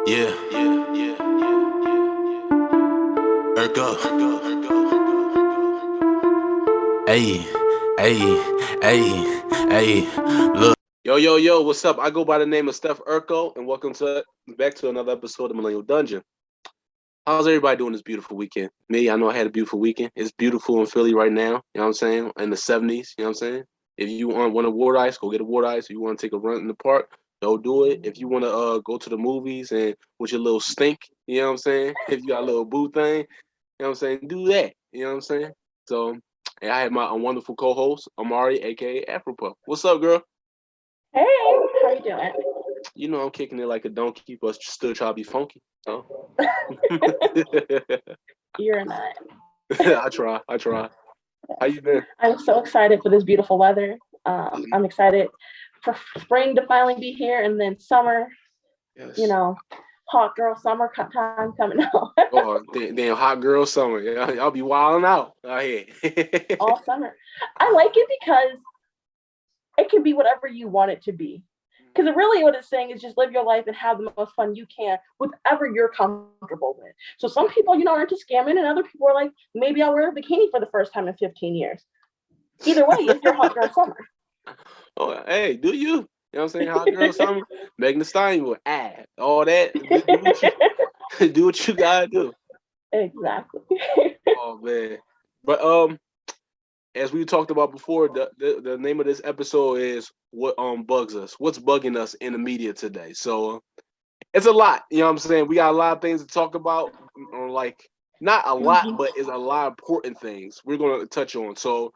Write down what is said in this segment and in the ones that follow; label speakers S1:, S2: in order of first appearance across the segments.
S1: Yeah, yeah, yeah, Urko. Hey, hey, hey, look. Yo, what's up? I go by the name of Steph Urko, and welcome back to another episode of Millennial Dungeon. How's everybody doing this beautiful weekend? Me, I know I had a beautiful weekend. It's beautiful in Philly right now, you know what I'm saying? In the 70s, you know what I'm saying? If you want a water ice, go get a water ice. If you want to take a run in the park, go do it. If you want to go to the movies and with your little stink, you know what I'm saying? If you got a little boo thing, you know what I'm saying? Do that. You know what I'm saying? So, and I have my wonderful co-host, Imarii, aka Afropuff. What's up, girl?
S2: Hey, how you doing?
S1: You know I'm kicking it like a donkey, but still try to be funky. So.
S2: You're not.
S1: I try. How you been?
S2: I'm so excited for this beautiful weather. I'm excited for spring to finally be here, and then summer. You
S1: Yes.
S2: know, hot girl summer time coming out
S1: Oh, damn hot girl summer. Yeah, y'all be wilding out here.
S2: all summer. I like it because it can be whatever you want it to be. Because really, what it's saying is just live your life and have the most fun you can with whatever you're comfortable with. So some people, are into scamming, and other people are like, maybe I'll wear a bikini for the first time in 15 years. Either way, it's your hot girl summer.
S1: Oh, hey, do you? You know what I'm saying? Hot girl summer. Megan Thee Stallion will add all that. Do what you do what you gotta do.
S2: Exactly.
S1: Oh man. But as we talked about before, the name of this episode is what bugs us. What's bugging us in the media today? So it's a lot. You know what I'm saying? We got a lot of things to talk about, or like not a lot, but it's a lot of important things we're gonna touch on. So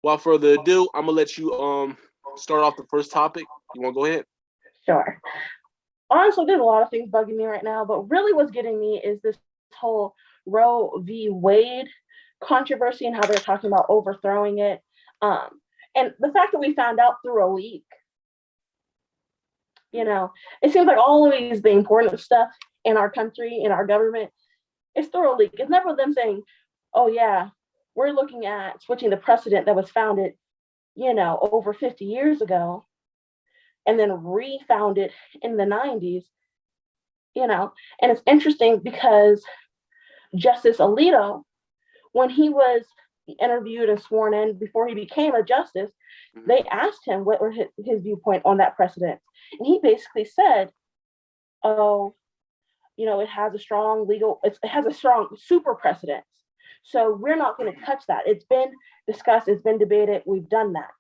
S1: without further ado, I'm gonna let you start off the first topic. You wanna go ahead?
S2: Sure. Honestly, there's a lot of things bugging me right now, but really what's getting me is this whole Roe v. Wade controversy and how they're talking about overthrowing it. Um, and the fact that we found out through a leak, it seems like always the important stuff in our country, in our government, is through a leak. It's never them saying, oh, yeah, we're looking at switching the precedent that was founded, over 50 years ago and then refound it in the 90s, And it's interesting because Justice Alito, when he was interviewed and sworn in before he became a justice, they asked him what was his viewpoint on that precedent. And he basically said, oh, it has a strong it has a strong super precedent. So we're not going to touch that. It's been discussed, it's been debated, we've done that.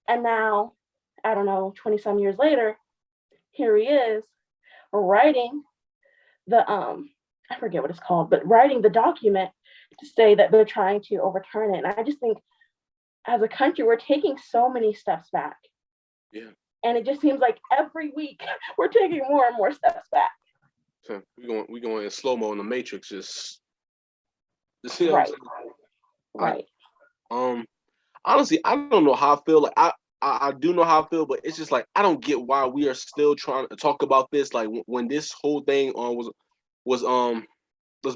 S2: And now, I don't know, 20 some years later, here he is writing the I forget what it's called, but writing the document to say that they're trying to overturn it. And I just think as a country, we're taking so many steps back.
S1: Yeah.
S2: And it just seems like every week we're taking more and more steps back.
S1: So we going in slow mo in the Matrix. Just
S2: you know right. Right.
S1: Honestly, I don't know how I feel. Like I do know how I feel, but it's just like I don't get why we are still trying to talk about this. Like when this whole thing was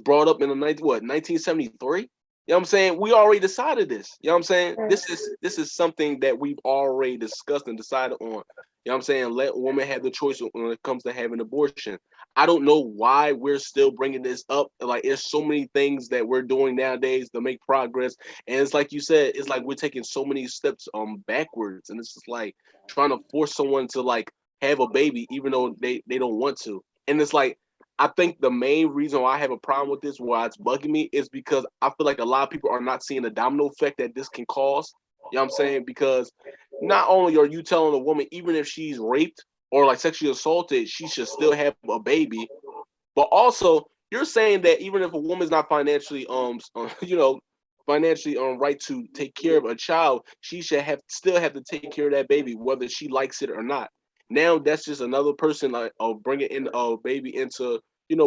S1: brought up in the 1973. You know what I'm saying? We already decided this. You know what I'm saying?
S2: Right.
S1: This is something that we've already discussed and decided on. You know what I'm saying? Let women have the choice when it comes to having abortion. I don't know why we're still bringing this up. Like, there's so many things that we're doing nowadays to make progress, and it's like you said, it's like we're taking so many steps backwards, and it's just like trying to force someone to like have a baby even though they don't want to. And it's like I think the main reason why I have a problem with this, why it's bugging me, is because I feel like a lot of people are not seeing the domino effect that this can cause. You know what I'm saying? Because not only are you telling a woman, even if she's raped or like sexually assaulted, she should still have a baby, but also you're saying that even if a woman's not financially financially right to take care of a child, she should still have to take care of that baby whether she likes it or not. Now that's just another person like bringing in a baby into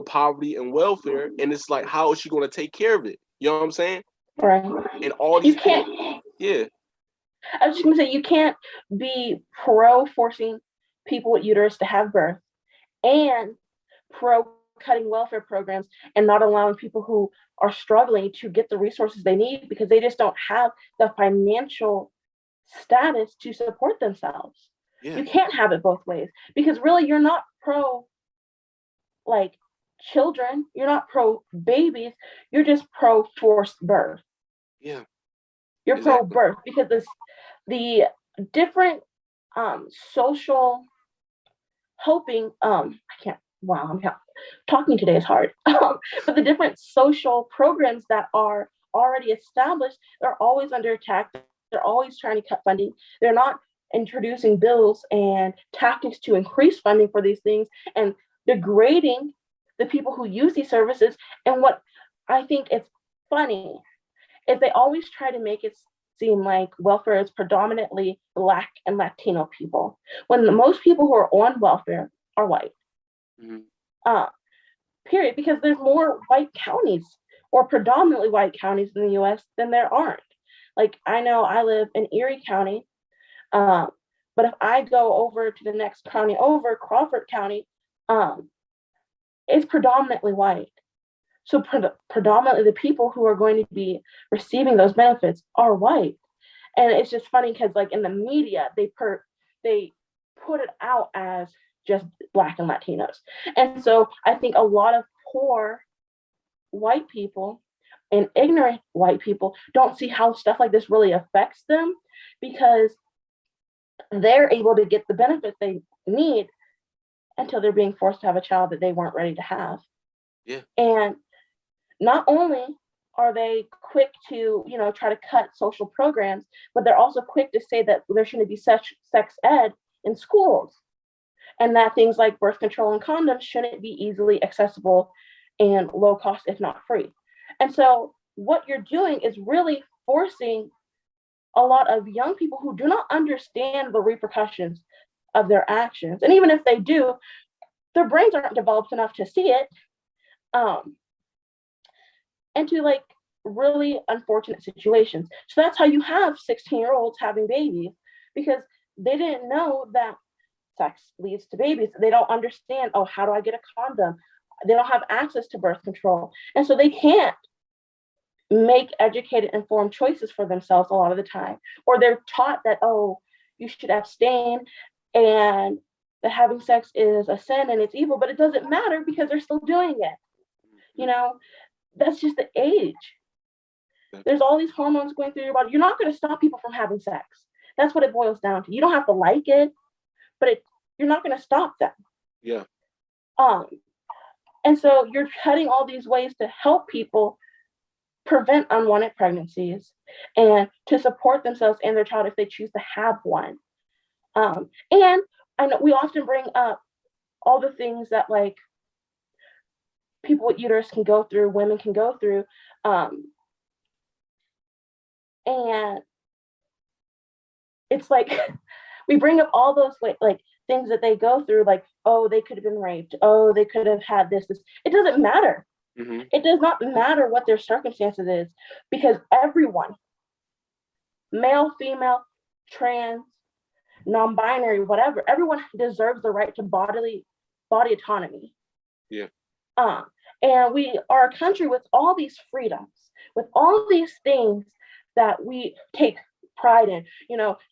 S1: poverty and welfare, and it's like how is she going to take care of it? You know what I'm saying?
S2: Right.
S1: And all
S2: You
S1: these
S2: can't.
S1: yeah.
S2: I was just gonna say you can't be pro forcing people with uterus to have birth and pro cutting welfare programs and not allowing people who are struggling to get the resources they need because they just don't have the financial status to support themselves.
S1: Yeah.
S2: You can't have it both ways because really you're not pro like children. You're not pro babies. You're just pro forced birth.
S1: Yeah,
S2: You're pro
S1: exactly.
S2: birth because the different social helping I can't wow I'm talking today is hard but the different social programs that are already established, they're always under attack. They're always trying to cut funding. They're not introducing bills and tactics to increase funding for these things and degrading the people who use these services. And what I think is funny is they always try to make it seem like welfare is predominantly Black and Latino people, when the most people who are on welfare are white.
S1: Mm-hmm.
S2: Uh, period. Because there's more white counties or predominantly white counties in the U.S. than there aren't. Like I know I live in Erie County, um, but if I go over to the next county over, Crawford County, um, it's predominantly white. So predominantly the people who are going to be receiving those benefits are white. And it's just funny because like in the media, they put it out as just Black and Latinos. And so I think a lot of poor white people and ignorant white people don't see how stuff like this really affects them because they're able to get the benefits they need until they're being forced to have a child that they weren't ready to have.
S1: Yeah.
S2: And not only are they quick to, try to cut social programs, but they're also quick to say that there shouldn't be sex ed in schools and that things like birth control and condoms shouldn't be easily accessible and low cost, if not free. And so what you're doing is really forcing a lot of young people who do not understand the repercussions of their actions. And even if they do, their brains aren't developed enough to see it. Into like really unfortunate situations. So that's how you have 16-year-olds having babies because they didn't know that sex leads to babies. They don't understand, oh, how do I get a condom? They don't have access to birth control. And so they can't make educated, informed choices for themselves a lot of the time. Or they're taught that, oh, you should abstain and that having sex is a sin and it's evil, but it doesn't matter because they're still doing it. That's just the age. There's all these hormones going through your body. You're not going to stop people from having sex. That's what it boils down to. You don't have to like it, but you're not going to stop them.
S1: Yeah.
S2: And so you're cutting all these ways to help people prevent unwanted pregnancies and to support themselves and their child if they choose to have one. And I know we often bring up all the things that like people with uterus can go through, women can go through. And it's like we bring up all those like things that they go through, like, oh, they could have been raped. Oh, they could have had this. It doesn't matter.
S1: Mm-hmm.
S2: It does not matter what their circumstances is because everyone, male, female, trans, non-binary, whatever, everyone deserves the right to body autonomy.
S1: Yeah.
S2: And we are a country with all these freedoms, with all these things that we take pride in.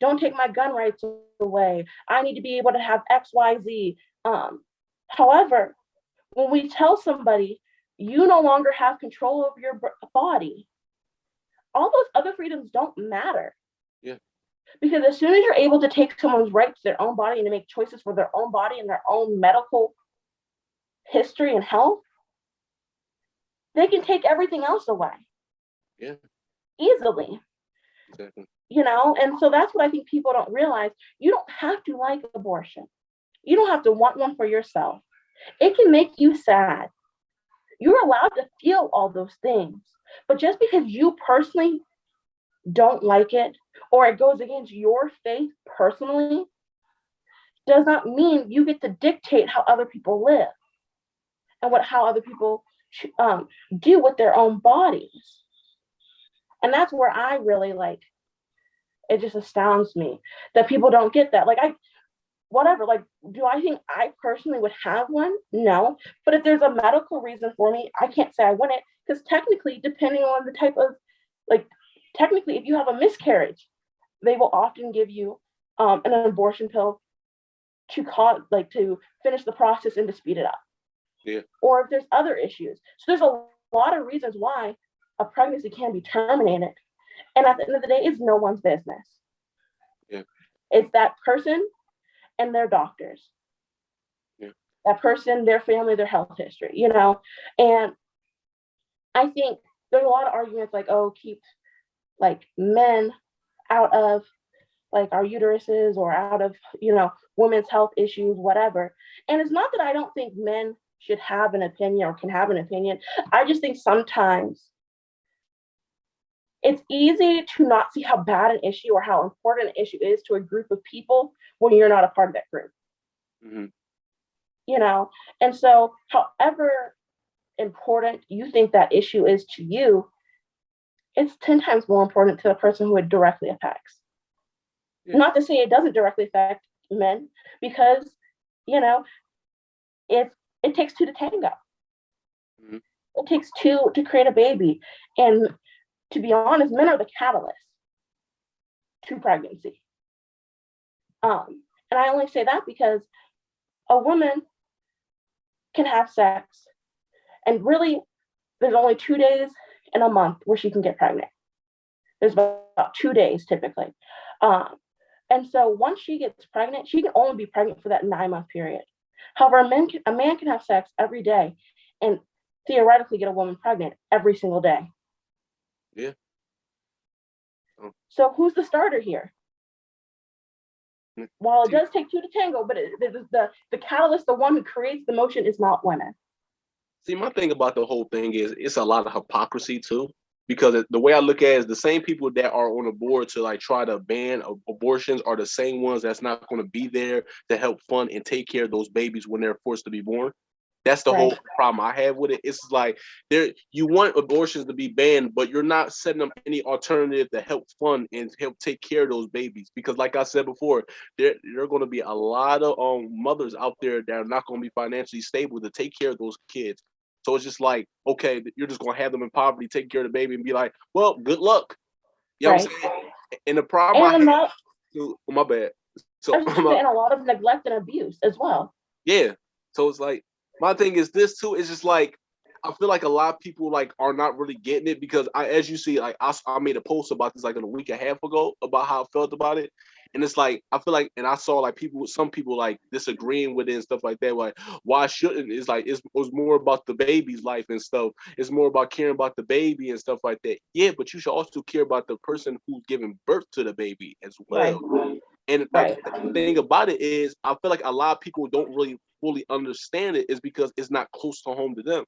S2: Don't take my gun rights away. I need to be able to have X, Y, Z. However, when we tell somebody you no longer have control over your body, all those other freedoms don't matter.
S1: Yeah.
S2: Because as soon as you're able to take someone's right to their own body and to make choices for their own body and their own medical history and health, they can take everything else away.
S1: Yeah.
S2: Easily.
S1: Exactly.
S2: And so that's what I think people don't realize. You don't have to like abortion. You don't have to want one for yourself. It can make you sad. You're allowed to feel all those things. But just because you personally don't like it or it goes against your faith personally does not mean you get to dictate how other people live and how other people do with their own bodies. And that's where I really it just astounds me that people don't get that. Do I think I personally would have one? No. But if there's a medical reason for me, I can't say I wouldn't, because technically, depending on the type of, technically, if you have a miscarriage, they will often give you an abortion pill to finish the process and to speed it up. or if there's other issues. So there's a lot of reasons why a pregnancy can be terminated. And at the end of the day, it's no one's business.
S1: Yeah.
S2: It's that person and their doctors.
S1: Yeah.
S2: That person, their family, their health history, you know? And I think there's a lot of arguments like, oh, keep like men out of like our uteruses or out of, you know, women's health issues, whatever. And it's not that I don't think men should have an opinion or can have an opinion. I just think sometimes it's easy to not see how bad an issue or how important an issue is to a group of people when you're not a part of that group.
S1: Mm-hmm.
S2: You know, and so however important you think that issue is to you, it's 10 times more important to the person who it directly affects. Yeah. Not to say it doesn't directly affect men, because, you know, it takes two to tango. Mm-hmm. It takes two to create a baby. And to be honest, men are the catalyst to pregnancy. And I only say that because a woman can have sex, and really, there's only 2 days in a month where she can get pregnant. There's about 2 days typically. And so once she gets pregnant, she can only be pregnant for that 9-month period. However, a man can have sex every day and theoretically get a woman pregnant every single day.
S1: Yeah.
S2: Oh. So who's the starter here? While it does take two to tango, but the catalyst, the one who creates the motion, is not women.
S1: See, my thing about the whole thing is it's a lot of hypocrisy too. Because the way I look at it is the same people that are on the board to like try to ban abortions are the same ones that's not going to be there to help fund and take care of those babies when they're forced to be born. That's the whole problem I have with it. It's like you want abortions to be banned, but you're not setting up any alternative to help fund and help take care of those babies. Because like I said before, there are going to be a lot of mothers out there that are not going to be financially stable to take care of those kids. So it's just like, okay, you're just going to have them in poverty, take care of the baby and be like, well, good luck. You know what I'm saying? And the problem my bad.
S2: So and a lot of neglect and abuse as well.
S1: Yeah. So it's like, my thing is this too, it's just like, I feel like a lot of people like are not really getting it because as you see, like I made a post about this like a week and a half ago about how I felt about it. And it's like, I feel like, and I saw like some people like disagreeing with it and stuff like that. Like, why shouldn't it's like, it was more about the baby's life and stuff. It's more about caring about the baby and stuff like that. Yeah, but you should also care about the person who's giving birth to the baby as well. Right. And the thing about it is, I feel like a lot of people don't really fully understand it is because it's not close to home to them.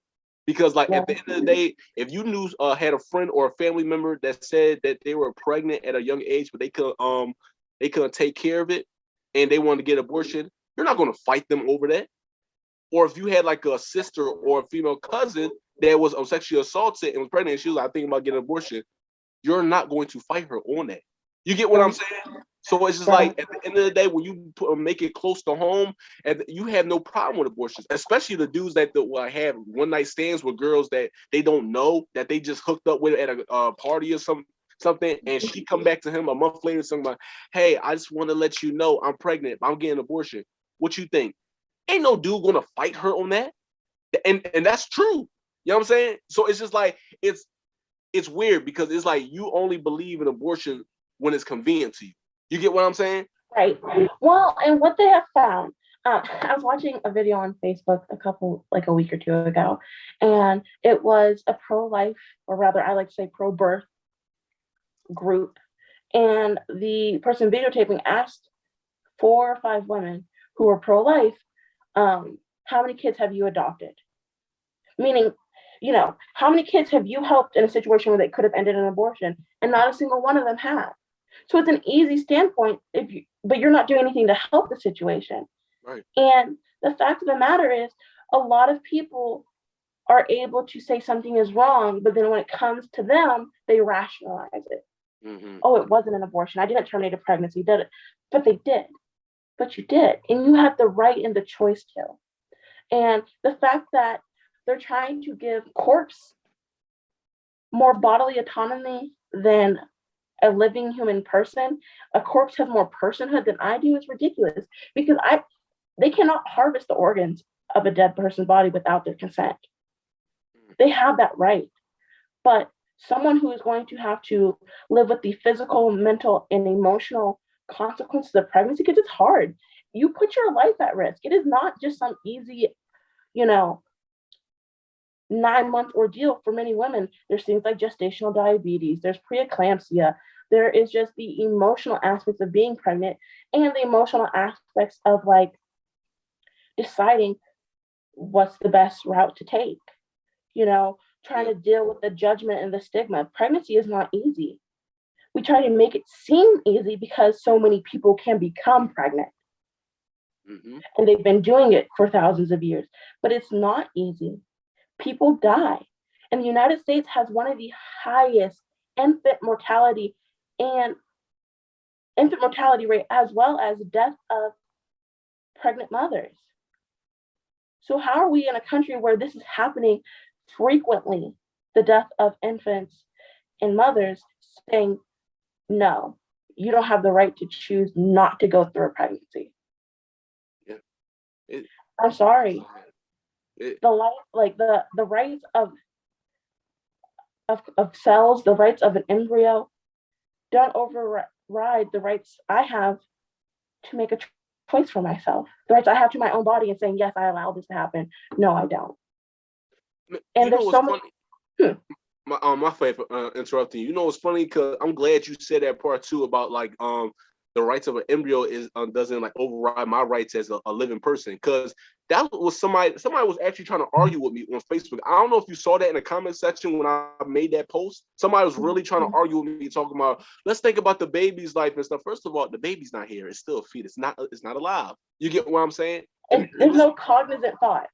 S1: Because like at the end of the day, if you knew had a friend or a family member that said that they were pregnant at a young age, but they couldn't take care of it and they wanted to get abortion, you're not going to fight them over that. Or if you had like a sister or a female cousin that was sexually assaulted and was pregnant and she was like thinking about getting an abortion, you're not going to fight her on that. You get what I'm saying? So it's just like at the end of the day, when you make it close to home, and you have no problem with abortions, especially the dudes that have one night stands with girls that they don't know, that they just hooked up with at a party or something, and she come back to him a month later, something like, "Hey, I just want to let you know I'm pregnant. I'm getting an abortion. What you think?" Ain't no dude gonna fight her on that, and that's true. You know what I'm saying? So it's just like it's weird because it's like you only believe in abortion when it's convenient to you. You get what I'm saying?
S2: Right. Well, and what they have found, I was watching a video on Facebook a week or two ago, and it was a pro-life, or rather, I like to say pro-birth group. And the person videotaping asked 4 or 5 women who were pro-life, how many kids have you adopted? Meaning, you know, how many kids have you helped in a situation where they could have ended in abortion? And not a single one of them have. So it's an easy standpoint but you're not doing anything to help the situation.
S1: Right.
S2: And the fact of the matter is, a lot of people are able to say something is wrong, but then when it comes to them, they rationalize it. Mm-hmm. Oh, it wasn't an abortion. I didn't terminate a pregnancy, did it? But they did. But you did. And you have the right and the choice to. And the fact that they're trying to give corpse more bodily autonomy than a living human person, a corpse has more personhood than I do, is ridiculous, because they cannot harvest the organs of a dead person's body without their consent. They have that right. But someone who is going to have to live with the physical, mental, and emotional consequences of pregnancy, because it's hard. You put your life at risk. It is not just some easy, 9-month ordeal for many women. There's things like gestational diabetes, there's preeclampsia, there is just the emotional aspects of being pregnant and the emotional aspects of like deciding what's the best route to take, trying to deal with the judgment and the stigma. Pregnancy is not easy. We try to make it seem easy because so many people can become pregnant. And they've been doing it for thousands of years, but it's not easy. People die. And the United States has one of the highest infant mortality rate, as well as death of pregnant mothers. So how are we in a country where this is happening frequently, the death of infants and mothers, saying, no, you don't have the right to choose not to go through a pregnancy? I'm sorry. The life, like the rights of cells, the rights of an embryo, don't override the rights I have to make a choice for myself. The rights I have to my own body and saying, yes, I allow this to happen. No, I don't. And there's so many.
S1: My favorite interrupting you. You know what's funny? Because I'm glad you said that part too about like the rights of an embryo is doesn't like override my rights as a living person. Because that was somebody was actually trying to argue with me on Facebook. I don't know if you saw that in the comment section when I made that post. Somebody was really trying to argue with me, talking about, let's think about the baby's life and stuff. First of all, the baby's not here. It's still a fetus. It's not alive. You get what I'm saying?
S2: There's no cognizant thought.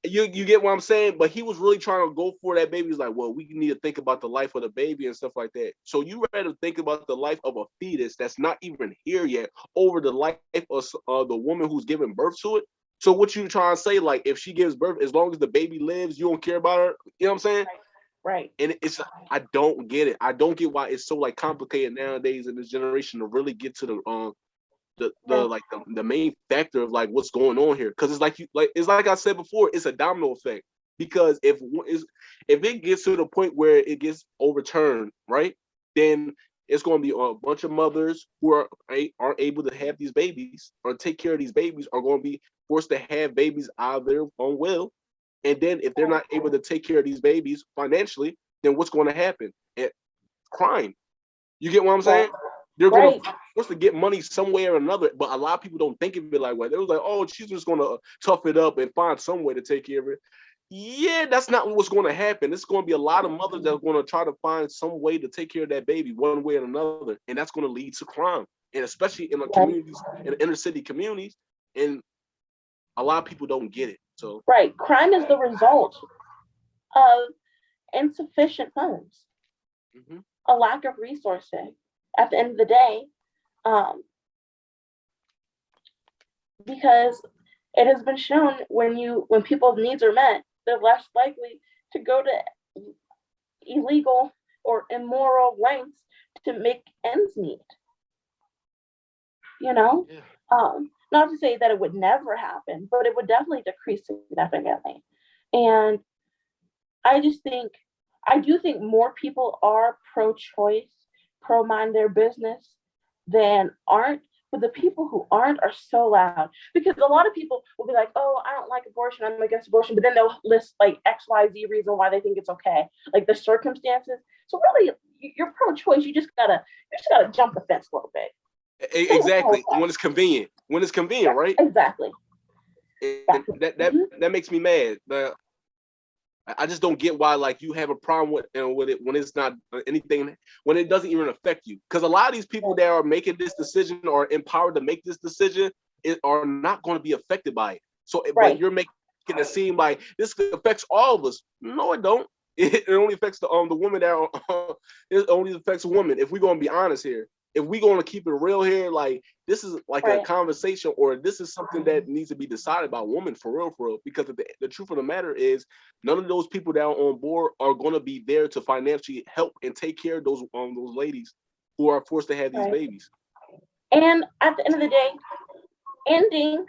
S1: You get what I'm saying? But he was really trying to go for that baby. He's like, well, we need to think about the life of the baby and stuff like that. So you rather think about the life of a fetus that's not even here yet over the life of the woman who's giving birth to it? So what you trying to say, like, if she gives birth, as long as the baby lives, you don't care about her? You know what I'm saying?
S2: Right.
S1: And I don't get it. I don't get why it's so like complicated nowadays in this generation to really get to the main factor of like what's going on here. Because it's like I said before, it's a domino effect. Because if it gets to the point where it gets overturned, right, then it's going to be a bunch of mothers who aren't able to have these babies or take care of these babies are going to be forced to have babies out of their own will. And then if they're not able to take care of these babies financially, then what's going to happen? Crime. You get what I'm saying? They're going to force to get money some way or another. But a lot of people don't think of it like that. They was like, oh, she's just going to tough it up and find some way to take care of it. Yeah, that's not what's going to happen. It's going to be a lot of mothers that are going to try to find some way to take care of that baby one way or another. And that's going to lead to crime. And especially in the communities, in inner city communities. And a lot of people don't get it. So
S2: crime is the result of insufficient funds, a lack of resources. At the end of the day, because it has been shown when people's needs are met, they're less likely to go to illegal or immoral lengths to make ends meet. Not to say that it would never happen, but it would definitely decrease significantly. And I do think more people are pro-choice, pro-mind their business than aren't. But the people who aren't are so loud, because a lot of people will be like, oh, I don't like abortion, I'm against abortion, but then they'll list like XYZ reason why they think it's okay, like the circumstances. So really, you're pro-choice. You just gotta jump the fence a little bit.
S1: Exactly. When it's convenient. Right?
S2: Exactly.
S1: That makes me mad. I just don't get why like you have a problem with it when it's not anything, when it doesn't even affect you. Because a lot of these people that are making this decision or empowered to make this decision are not going to be affected by it. So but you're making it seem like this affects all of us. No, it don't. It only affects the women that are it only affects women. If we're going to be honest here. If we're going to keep it real here, like this is like a conversation, or this is something that needs to be decided by women for real. Because the truth of the matter is, none of those people that are on board are going to be there to financially help and take care of those ladies who are forced to have these babies.
S2: And at the end of the day, ending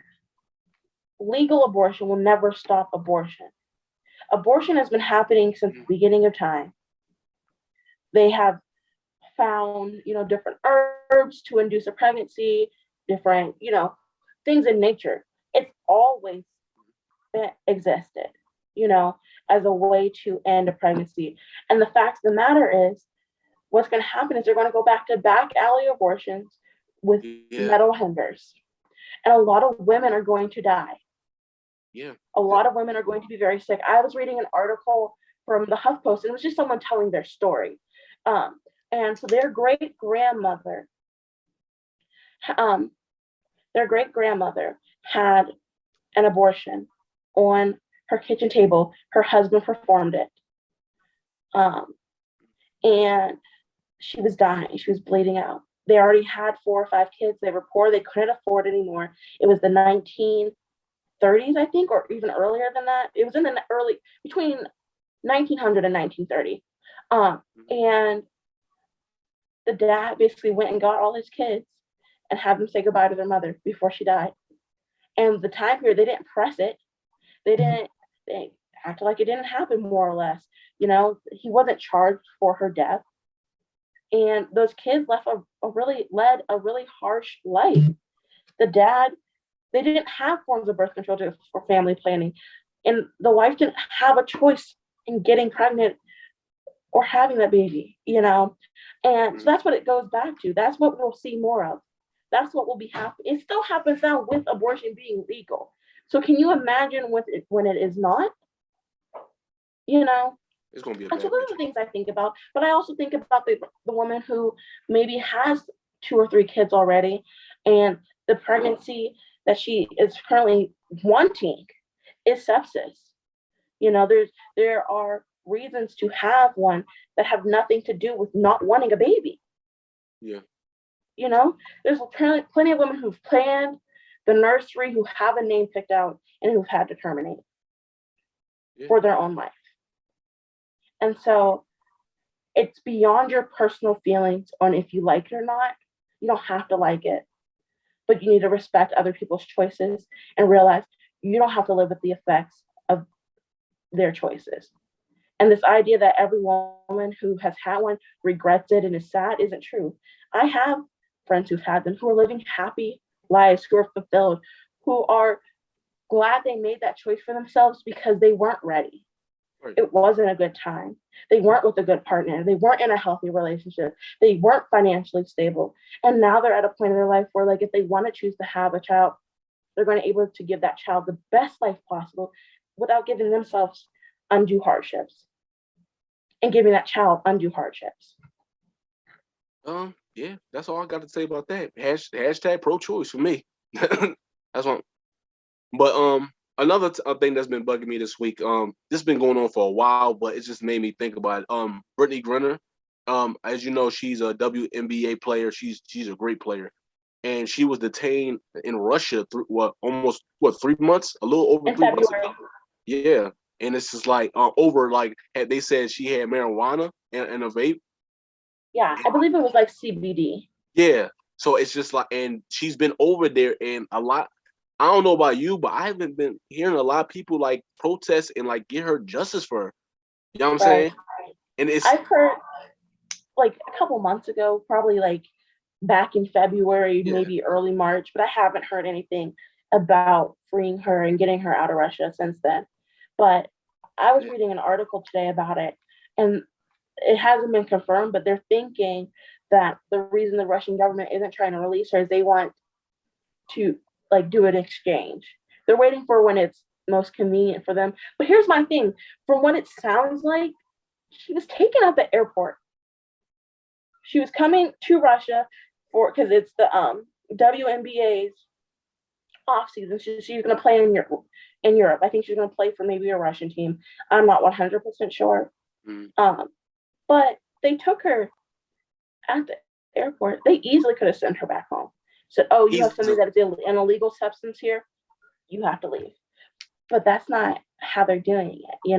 S2: legal abortion will never stop abortion. Abortion has been happening since the beginning of time. They have found, different herbs to induce a pregnancy, different, things in nature. It's always existed, as a way to end a pregnancy. And the fact of the matter is, what's going to happen is they're going to go back to back alley abortions with metal hinders. And a lot of women are going to die.
S1: Yeah.
S2: A lot of women are going to be very sick. I was reading an article from the HuffPost, and it was just someone telling their story. And so their great grandmother had an abortion on her kitchen table. Her husband performed it. And she was dying. She was bleeding out. They already had 4 or 5 kids. They were poor. They couldn't afford anymore. It was the 1930s, I think, or even earlier than that. It was in the between 1900 and 1930. And the dad basically went and got all his kids and had them say goodbye to their mother before she died. And the time period, they didn't press it. They acted like it didn't happen, more or less. He wasn't charged for her death. And those kids led a really harsh life. The dad, they didn't have forms of birth control for family planning. And the wife didn't have a choice in getting pregnant or having that baby, And so that's what it goes back to. That's what we'll see more of. That's what will be happening. It still happens now with abortion being legal. So can you imagine when it is not?
S1: It's going to be
S2: and so those are the things I think about. But I also think about the woman who maybe has 2 or 3 kids already, and the pregnancy that she is currently wanting is sepsis. There are reasons to have one that have nothing to do with not wanting a baby.
S1: Yeah.
S2: There's plenty of women who've planned the nursery, who have a name picked out, and who've had to terminate for their own life. And so it's beyond your personal feelings on if you like it or not. You don't have to like it, but you need to respect other people's choices and realize you don't have to live with the effects of their choices. And this idea that every woman who has had one regrets it and is sad isn't true. I have friends who've had them, who are living happy lives, who are fulfilled, who are glad they made that choice for themselves because they weren't ready. Right. It wasn't a good time. They weren't with a good partner. They weren't in a healthy relationship. They weren't financially stable. And now they're at a point in their life where, if they want to choose to have a child, they're going to be able to give that child the best life possible without giving themselves undue hardships and giving that child undue hardships.
S1: Yeah, that's all I got to say about that. Hashtag pro-choice for me. That's one. But another thing that's been bugging me this week, this has been going on for a while, but it just made me think about it. Brittney Griner, as you know, she's a WNBA player. She's a great player, and she was detained in Russia almost 3 months, a little over 3 months ago. Yeah, and it's just over they said she had marijuana and a vape.
S2: Yeah, I believe it was CBD.
S1: Yeah, so it's just and she's been over there, and a lot. I don't know about you, but I haven't been hearing a lot of people protest and get her justice for her. You know what I'm saying? And
S2: I've heard a couple months ago, probably back in February, maybe early March, but I haven't heard anything about freeing her and getting her out of Russia since then. But I was reading an article today about it, and it hasn't been confirmed, but they're thinking that the reason the Russian government isn't trying to release her is they want to do an exchange. They're waiting for when it's most convenient for them. But here's my thing. From what it sounds like, she was taken at the airport. She was coming to Russia because it's the WNBA's off season. She's going to play in Europe. I think she's going to play for maybe a Russian team. I'm not 100% sure. But they took her at the airport. They easily could have sent her back home. Said, "Oh, you have something that's an illegal substance here. You have to leave." But that's not how they're doing it,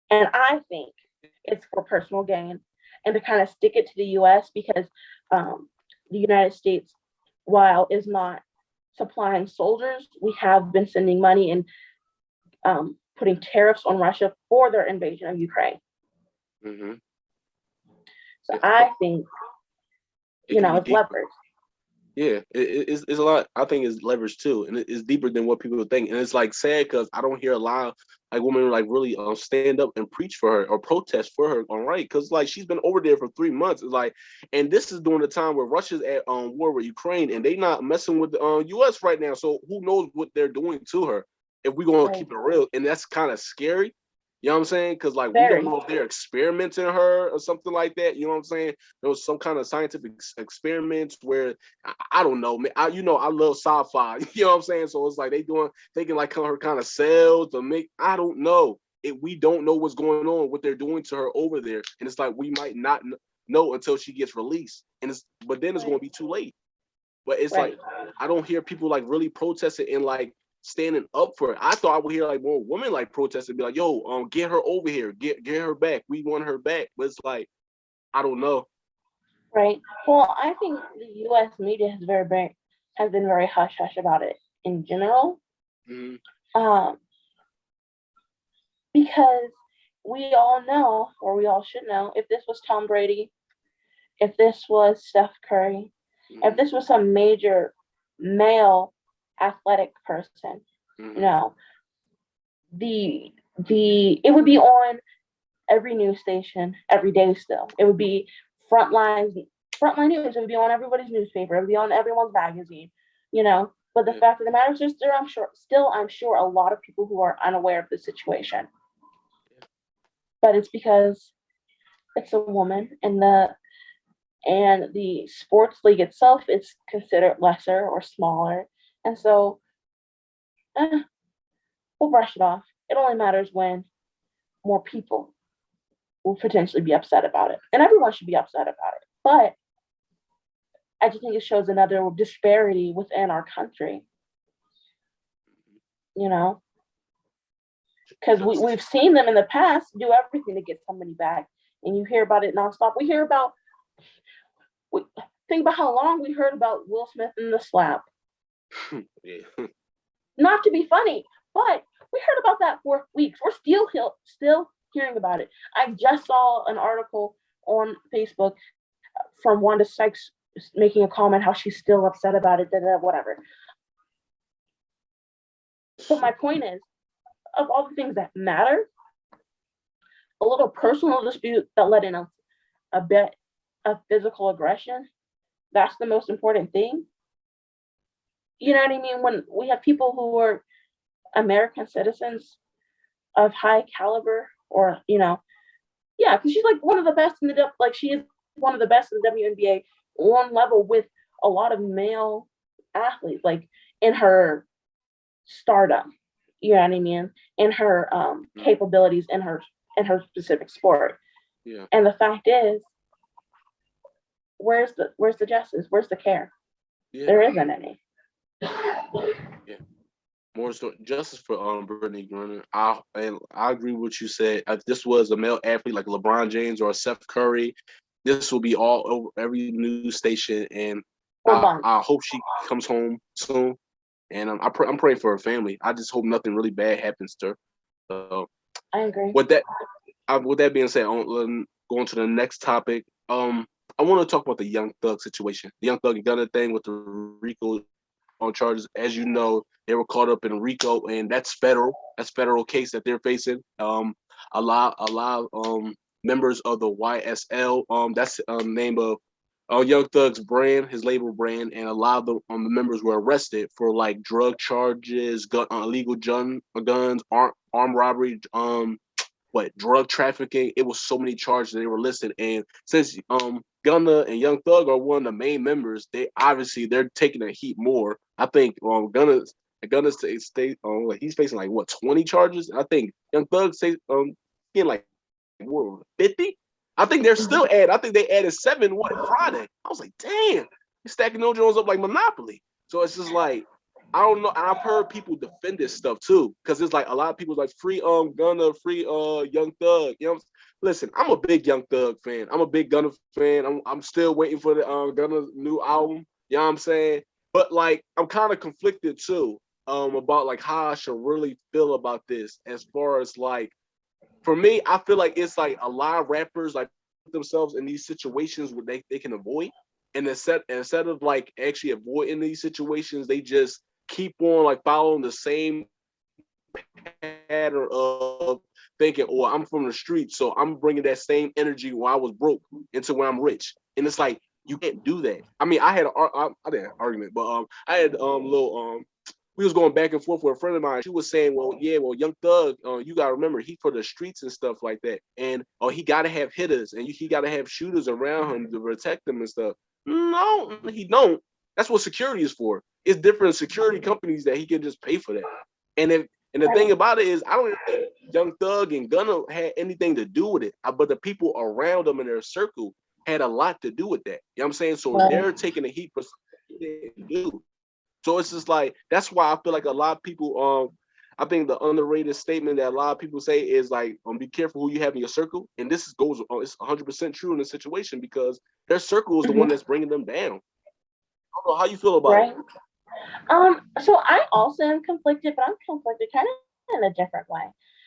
S2: And I think it's for personal gain and to kind of stick it to the U.S. because the United States, while is not supplying soldiers. We have been sending money and putting tariffs on Russia for their invasion of Ukraine.
S1: Mm-hmm.
S2: So I think,
S1: it can be
S2: it's
S1: deeper.
S2: leverage.
S1: Yeah, it's a lot. I think it's leverage too, and it's deeper than what people think. And it's like sad because I don't hear a lot of like women like really stand up and preach for her or protest for her on right, because like she's been over there for 3 months. It's like, and this is during the time where Russia's at war with Ukraine, and they not messing with the U.S. right now. So who knows what they're doing to her? If we're gonna keep it real, and that's kind of scary. You know what I'm saying? Because like we don't know if they're experimenting her or something like that. You know what I'm saying? There was some kind of scientific experiments where I don't know. I love sci-fi. You know what I'm saying? So it's like they can like her kind of cells to make. I don't know. We don't know what's going on, what they're doing to her over there, and it's like we might not know until she gets released. But then it's going to be too late. But it's like I don't hear people like really protesting and like standing up for it. I thought I would hear like more women like protesting, be like, "Yo, get her over here, get her back. We want her back." But it's like I don't know.
S2: Right. Well, I think the U.S. media has been very hush hush about it in general, because we all know, or we all should know, if this was Tom Brady, if this was Steph Curry, if this was some major male athletic person, it would be on every news station every day. Still, it would be frontline news. It would be on everybody's newspaper. It would be on everyone's magazine. But the fact of the matter is, I'm sure a lot of people who are unaware of the situation. But it's because it's a woman, and the sports league itself is considered lesser or smaller, and so we'll brush it off. It only matters when more people will potentially be upset about it, and everyone should be upset about it. But I just think it shows another disparity within our country. Because we've seen them in the past do everything to get somebody back, and you hear about it nonstop. Think about how long we heard about Will Smith and the slap.
S1: Yeah.
S2: Not to be funny, but we heard about that for weeks. We're still hearing about it. I just saw an article on Facebook from Wanda Sykes making a comment how she's still upset about it, whatever. But my point is, of all the things that matter, a little personal dispute that led in a bit of physical aggression, that's the most important thing. You know what I mean? When we have people who are American citizens of high caliber, or because she's like one of the best she is one of the best in the WNBA, on level with a lot of male athletes, like in her stardom. You know what I mean? In her capabilities in her specific sport.
S1: Yeah.
S2: And the fact is, where's the justice? Where's the care? Yeah. There isn't any.
S1: Yeah. More so justice for Brittney Griner. I agree with what you said. If this was a male athlete like LeBron James or Steph Curry, this will be all over every news station, and I hope she comes home soon. And I'm praying for her family. I just hope nothing really bad happens to her. So,
S2: I agree.
S1: With that being said, going to the next topic. I want to talk about the Young Thug situation, the Young Thug and Gunna thing with the RICO on charges. As you know, they were caught up in RICO, and that's federal. That's federal case that they're facing. A lot of members of the YSL. That's the name of Young Thug's brand, his label brand, and a lot of the members were arrested for like drug charges, illegal guns, armed robbery, drug trafficking. It was so many charges that they were listed. And since Gunna and Young Thug are one of the main members, they're taking a heat more. I think Gunna's he's facing like 20 charges. I think Young Thug getting like 50. I think they're still I think they added 7 Friday. I was like, damn, they're stacking those Jones up like Monopoly. So it's just like, I don't know. And I've heard people defend this stuff too, because it's like a lot of people like free Gunna, free Young Thug. Listen, I'm a big Young Thug fan. I'm a big Gunna fan. I'm still waiting for the Gunna's new album. You know what I'm saying? But like, I'm kind of conflicted too, about like how I should really feel about this. As far as like, for me, I feel like it's like a lot of rappers like put themselves in these situations where they can avoid, and instead of like actually avoiding these situations, they just keep on like following the same pattern of thinking, "Oh, I'm from the street, so I'm bringing that same energy when I was broke into when I'm rich." And it's like you can't do that. I mean, I didn't have an argument, but I had little we was going back and forth with a friend of mine. She was saying, "Well, yeah, well, Young Thug, you gotta remember he for the streets and stuff like that, and he gotta have hitters and he gotta have shooters around him to protect him and stuff." No, he don't. That's what security is for. It's different security companies that he can just pay for that. And if and the thing about it is, I don't think Young Thug and Gunna had anything to do with it, but the people around them in their circle had a lot to do with that. You know what I'm saying? So they're taking the heat for something they didn't do. So it's just like, that's why I feel like a lot of people, I think the underrated statement that a lot of people say is like, be careful who you have in your circle. And this goes, it's 100% true in this situation, because their circle is the one that's bringing them down. I don't know how you feel about it.
S2: So I also am conflicted, but I'm conflicted kind of in a different way,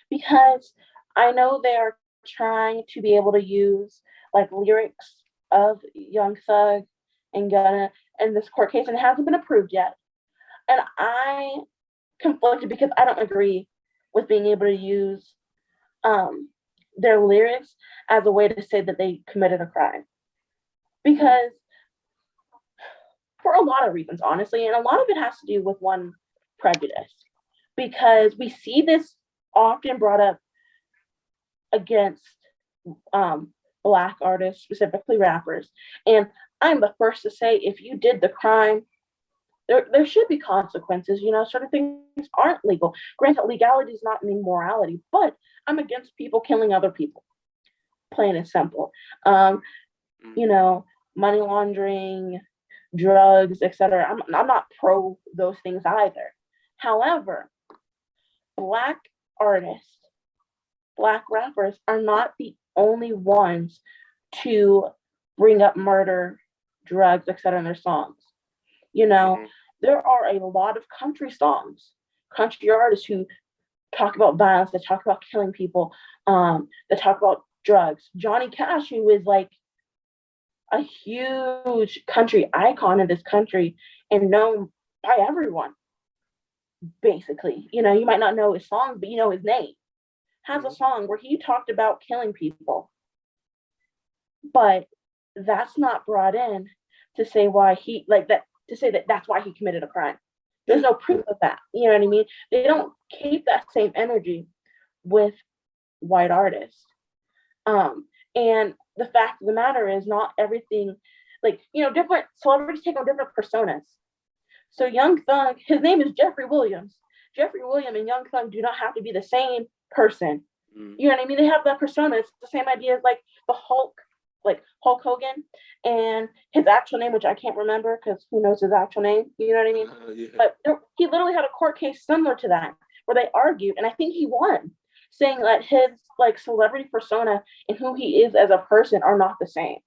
S2: because I know they are trying to be able to use like lyrics of Young Thug and Gunna in this court case, and it hasn't been approved yet. And I conflicted because I don't agree with being able to use their lyrics as a way to say that they committed a crime. Because for a lot of reasons, honestly, and a lot of it has to do with one, prejudice. Because we see this often brought up against Black artists, specifically rappers. And I'm the first to say, if you did the crime, there should be consequences. You know, certain things aren't legal. Granted, legality does not mean morality, but I'm against people killing other people. Plain and simple. You know, money laundering, drugs, etc. I'm not pro those things either. However, Black artists, Black rappers are not the only ones to bring up murder, drugs, etc. in their songs. You know, there are a lot of country songs, country artists who talk about violence, that talk about killing people, that talk about drugs. Johnny Cash, who is like a huge country icon in this country and known by everyone, basically. You know, you might not know his songs, but you know his name. Has a song where he talked about killing people. But that's not brought in to say why he, like that, to say that that's why he committed a crime. There's no proof of that. You know what I mean? They don't keep that same energy with white artists. And the fact of the matter is, not everything, like, you know, different celebrities take on different personas. So Young Thug, his name is Jeffrey Williams. Jeffrey Williams and Young Thug do not have to be the same person. You know what I mean? They have that persona. It's the same idea as like the Hulk, like Hulk Hogan, and his actual name, which I can't remember because who knows his actual name? You know what I mean?
S1: Yeah.
S2: But he literally had a court case similar to that where they argued, and I think he won, saying that his like celebrity persona and who he is as a person are not the same.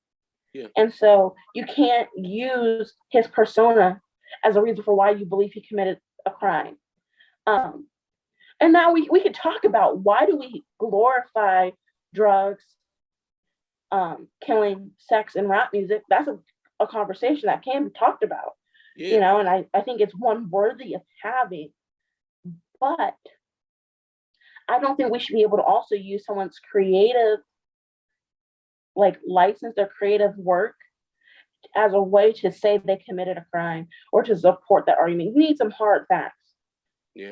S1: Yeah.
S2: And so you can't use his persona as a reason for why you believe he committed a crime. And now we could talk about, why do we glorify drugs, killing, sex, and rap music? That's a conversation that can be talked about. You know, and I think it's one worthy of having. But I don't think we should be able to also use someone's creative, like license their creative work as a way to say they committed a crime or to support that argument. We need some hard facts,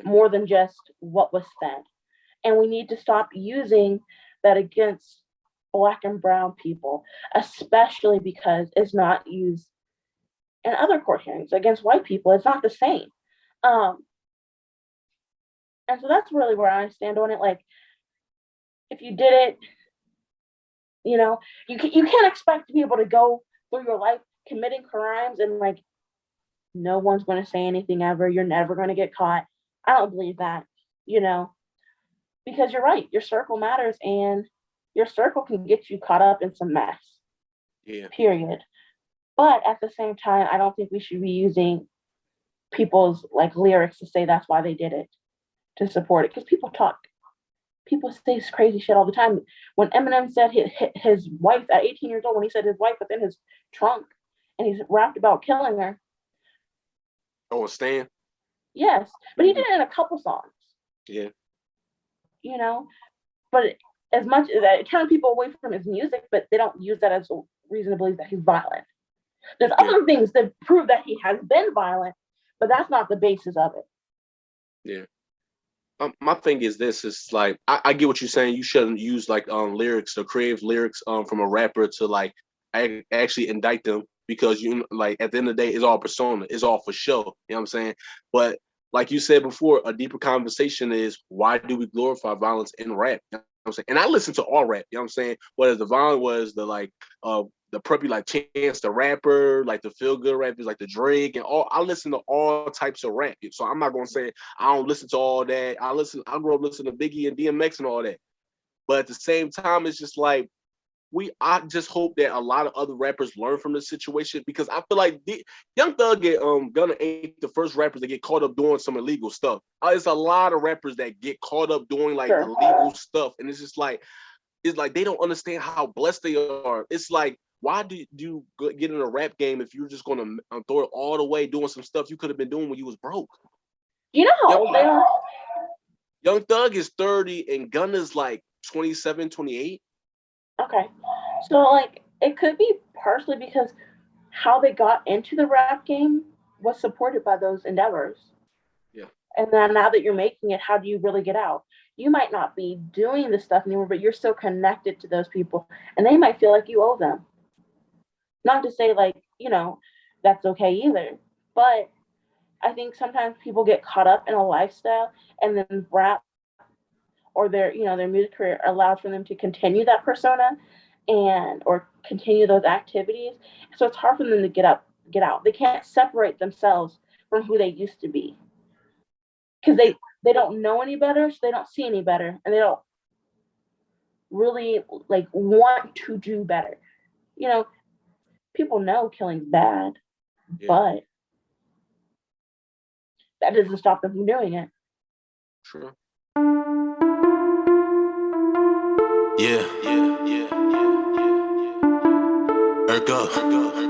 S2: more than just what was said. And we need to stop using that against Black and brown people, especially because it's not used in other court hearings against white people. It's not the same. And so that's really where I stand on it. Like, if you did it, you know, you can't expect to be able to go through your life committing crimes and like no one's going to say anything ever. You're never going to get caught. I don't believe that, you know, because you're right. Your circle matters, and your circle can get you caught up in some mess.
S1: Yeah.
S2: Period. But at the same time, I don't think we should be using people's like lyrics to say that's why they did it, to support it, because people say this crazy shit all the time. When Eminem said his wife at 18 years old, when he said his wife was in his trunk and he's rapped about killing her.
S1: Oh, Stan?
S2: Yes, but he did it in a couple songs.
S1: Yeah.
S2: You know, but as much as that, it turned people away from his music, but they don't use that as a reason to believe that he's violent. There's other things that prove that he has been violent, but that's not the basis of it.
S1: Yeah. My thing is this: is like I get what you're saying. You shouldn't use like lyrics or creative lyrics from a rapper to like actually indict them, because you like at the end of the day, it's all persona, it's all for show. You know what I'm saying? But like you said before, a deeper conversation is, why do we glorify violence in rap? You know what I'm saying? And I listen to all rap. You know what I'm saying? Whether the violence was the preppy like Chance the Rapper, like the feel good rappers like the Drake and all. I listen to all types of rap. So I'm not gonna say I don't listen to all that. I grew up listening to Biggie and DMX and all that. But at the same time, it's just like I just hope that a lot of other rappers learn from this situation, because I feel like Young Thug and Gunna ain't the first rappers that get caught up doing some illegal stuff. There's a lot of rappers that get caught up doing like illegal stuff, and it's just like they don't understand how blessed they are. It's like, why do you get in a rap game if you're just gonna throw it all the way doing some stuff you could have been doing when you was broke?
S2: You know how old they are?
S1: Young Thug is 30 and Gunna's like 27, 28.
S2: Okay. So like it could be partially because how they got into the rap game was supported by those endeavors.
S1: Yeah.
S2: And then now that you're making it, how do you really get out? You might not be doing this stuff anymore, but you're still connected to those people, and they might feel like you owe them. Not to say like, that's okay either, but I think sometimes people get caught up in a lifestyle, and then rap or their music career allows for them to continue that persona or continue those activities. So it's hard for them to get out. They can't separate themselves from who they used to be, because they don't know any better, so they don't see any better, and they don't really like want to do better. People know killing's bad, but that doesn't stop them from doing it.
S1: Sure.
S3: Yeah. Ergo.